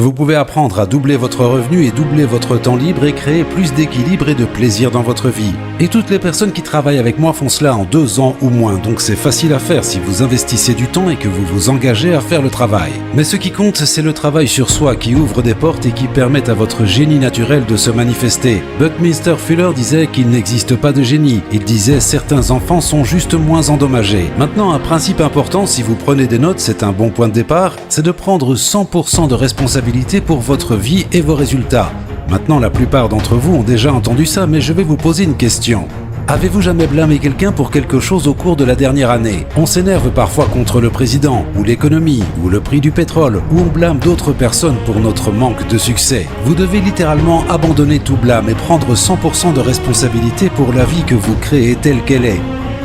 Vous pouvez apprendre à doubler votre revenu et doubler votre temps libre et créer plus d'équilibre et de plaisir dans votre vie. Et toutes les personnes qui travaillent avec moi font cela en 2 ans ou moins, donc c'est facile à faire si vous investissez du temps et que vous vous engagez à faire le travail. Mais ce qui compte, c'est le travail sur soi qui ouvre des portes et qui permet à votre génie naturel de se manifester. Buckminster Fuller disait qu'il n'existe pas de génie. Il disait certains enfants sont juste moins endommagés. Maintenant, un principe important, si vous prenez des notes, c'est un bon point de départ, c'est de prendre 100% de responsabilité pour votre vie et vos résultats. Maintenant, la plupart d'entre vous ont déjà entendu ça, mais je vais vous poser une question. Avez-vous jamais blâmé quelqu'un pour quelque chose au cours de la dernière année? On s'énerve parfois contre le président, ou l'économie, ou le prix du pétrole, ou on blâme d'autres personnes pour notre manque de succès. Vous devez littéralement abandonner tout blâme et prendre 100% de responsabilité pour la vie que vous créez telle qu'elle est.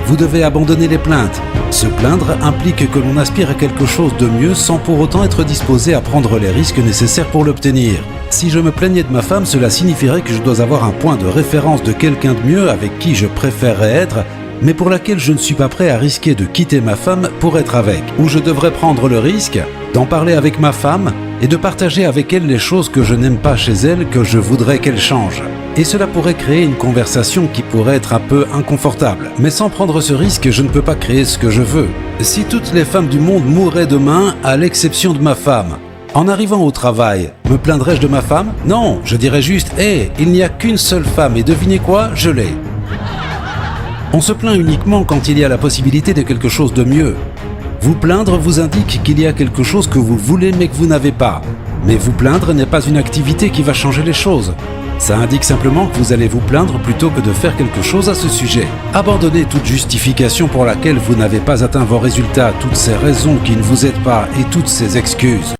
Vous devez abandonner les plaintes. Se plaindre implique que l'on aspire à quelque chose de mieux sans pour autant être disposé à prendre les risques nécessaires pour l'obtenir. Si je me plaignais de ma femme, cela signifierait que je dois avoir un point de référence de quelqu'un de mieux avec qui je préférerais être, mais pour laquelle je ne suis pas prêt à risquer de quitter ma femme pour être avec. Ou je devrais prendre le risque d'en parler avec ma femme et de partager avec elle les choses que je n'aime pas chez elle, que je voudrais qu'elle change. Et cela pourrait créer une conversation qui pourrait être un peu inconfortable. Mais sans prendre ce risque, je ne peux pas créer ce que je veux. Si toutes les femmes du monde mourraient demain, à l'exception de ma femme, en arrivant au travail, me plaindrais-je de ma femme? Non, je dirais juste « Hé, il n'y a qu'une seule femme et devinez quoi? Je l'ai ». On se plaint uniquement quand il y a la possibilité de quelque chose de mieux. Vous plaindre vous indique qu'il y a quelque chose que vous voulez mais que vous n'avez pas. Mais vous plaindre n'est pas une activité qui va changer les choses. Ça indique simplement que vous allez vous plaindre plutôt que de faire quelque chose à ce sujet. Abandonnez toute justification pour laquelle vous n'avez pas atteint vos résultats, toutes ces raisons qui ne vous aident pas et toutes ces excuses.